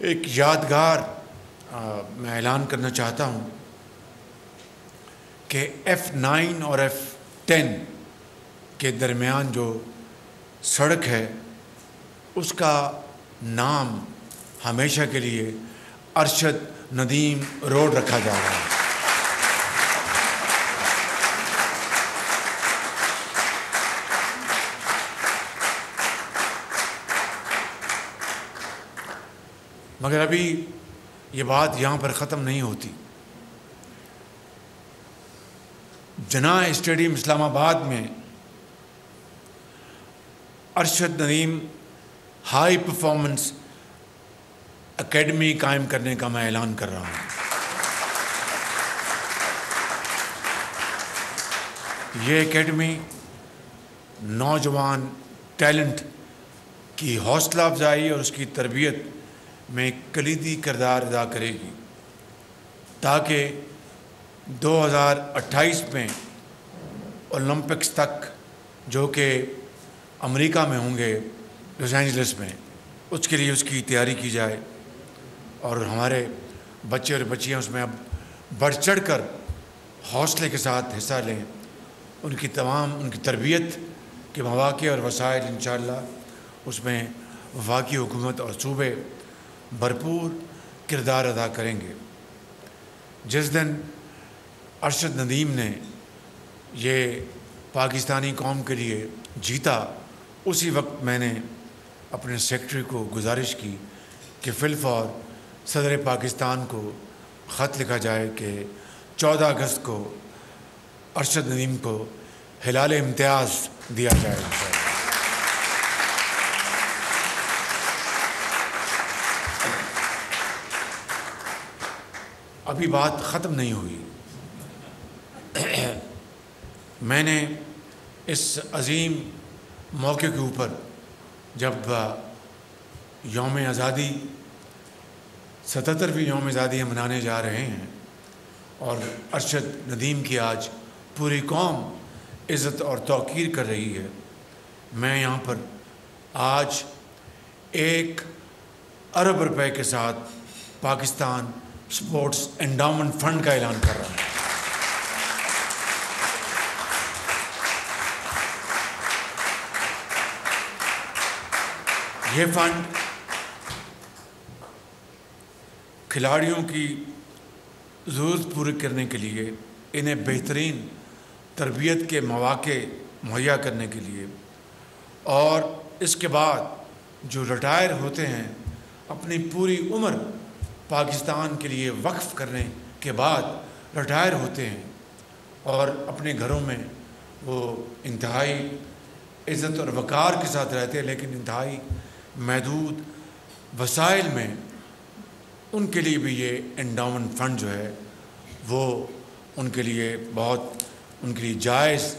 ایک یادگار میں اعلان کرنا چاہتا ہوں کہ F9 اور F10 کے درمیان جو سڑک ہے اس کا نام ہمیشہ کے لیے ارشد ندیم روڈ رکھا جا رہا ہے۔ مگر ابھی یہ بات یہاں پر ختم نہیں ہوتی۔ جناح اسٹیڈیم اسلام آباد میں Arshad Nadeem high performance academy قائم کرنے کا میں اعلان کر رہا ہوں۔ یہ اکیڈمی نوجوان ٹیلنٹ کی حوصلہ افزائی اور اس کی تربیت میں کلیدی کردار ادا کرے گی تاکہ 2028 میں اولمپکس تک جو کہ امریکہ میں ہوں گے، لاس اینجلس میں، اس کے لیے اس کی تیاری کی جائے اور ہمارے بچے اور بچیاں اس میں اب بڑھ چڑھ کر حوصلے کے ساتھ حصہ لیں۔ ان کی تربیت کے مواقع اور وسائل انشاءاللہ اس میں وفاقی حکومت اور صوبے بھرپور کردار ادا کریں گے۔ جس دن ارشد ندیم نے یہ پاکستانی قوم کے لیے جیتا، اسی وقت میں نے اپنے سیکرٹری کو گزارش کی کہ فی الفور صدر پاکستان کو خط لکھا جائے کہ 14 اگست کو ارشد ندیم کو ہلال امتیاز دیا جائے۔ ابھی بات ختم نہیں ہوئی۔ میں نے اس عظیم موقع کے اوپر جب یوم آزادی 77ویں یوم آزادی ہم منانے جا رہے ہیں اور ارشد ندیم کی آج پوری قوم عزت اور توقیر کر رہی ہے، میں یہاں پر آج 1 ارب روپے کے ساتھ پاکستان سپورٹس انڈاؤمنٹ فنڈ کا اعلان کر رہا ہوں۔ یہ فنڈ کھلاڑیوں کی ضرورت پوری کرنے کے لیے، انہیں بہترین تربیت کے مواقع مہیا کرنے کے لیے، اور اس کے بعد جو ریٹائر ہوتے ہیں اپنی پوری عمر پاکستان کے لیے وقف کرنے کے بعد ریٹائر ہوتے ہیں اور اپنے گھروں میں وہ انتہائی عزت اور وقار کے ساتھ رہتے ہیں، لیکن انتہائی محدود وسائل میں، ان کے لیے بھی یہ انڈاؤمنٹ فنڈ جو ہے وہ ان کے لیے جائز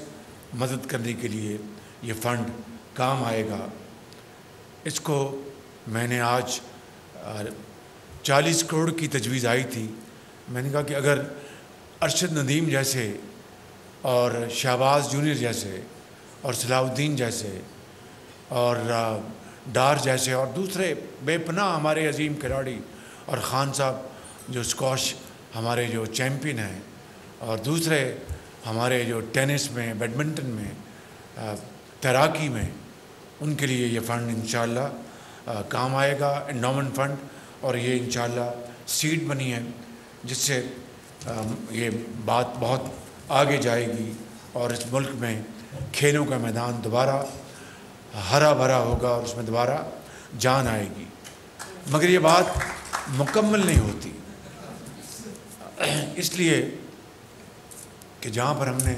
مدد کرنے کے لیے یہ فنڈ کام آئے گا۔ اس کو میں نے آج 40 کروڑ کی تجویز آئی تھی، میں نے کہا کہ اگر ارشد ندیم جیسے اور شہباز جونیئر جیسے اور صلاح الدین جیسے اور ڈار جیسے اور دوسرے بے پناہ ہمارے عظیم کھلاڑی، اور خان صاحب جو اسکواش ہمارے جو چیمپئن ہیں، اور دوسرے ہمارے جو ٹینس میں، بیڈمنٹن میں، تیراکی میں، ان کے لیے یہ فنڈ انشاءاللہ کام آئے گا، انڈاؤمنٹ فنڈ، اور یہ انشاءاللہ سیٹ بنی ہے جس سے یہ بات بہت آگے جائے گی اور اس ملک میں کھیلوں کا میدان دوبارہ ہرا بھرا ہوگا اور اس میں دوبارہ جان آئے گی۔ مگر یہ بات مکمل نہیں ہوتی، اس لیے کہ جہاں پر ہم نے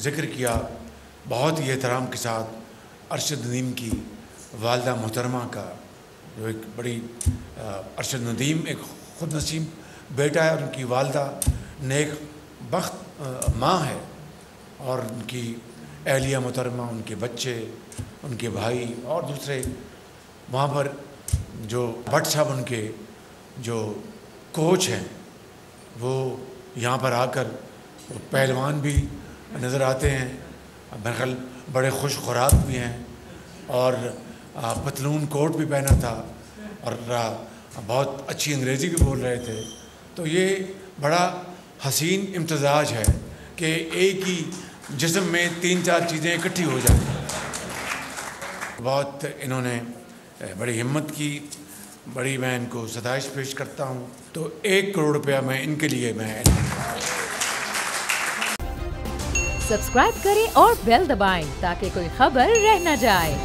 ذکر کیا بہت ہی احترام کے ساتھ ارشد ندیم کی والدہ محترمہ کا، جو ایک بڑی ارشد ندیم ایک خود نصیب بیٹا ہے اور ان کی والدہ نیک بخت ماں ہے، اور ان کی اہلیہ محترمہ، ان کے بچے، ان کے بھائی اور دوسرے وہاں پر جو بٹ صاحب ان کے جو کوچ ہیں وہ یہاں پر آ کر پہلوان بھی نظر آتے ہیں، بہرحال بڑے خوش خوراک بھی ہیں اور پتلون کوٹ بھی پہنا تھا اور بہت اچھی انگریزی بھی بول رہے تھے. تو یہ بڑا حسین امتزاج ہے کہ ایک ہی جسم میں 3-4 چیزیں اکٹھی ہو جائیں. بہت انہوں نے بڑی ہمت کی, بڑی میں ان کو ستائش پیش کرتا ہوں. تو 1 کروڑ روپیہ میں ان کے لیے میں سبسکرائب کریں اور بیل دبائیں تاکہ کوئی خبر رہ نہ جائے.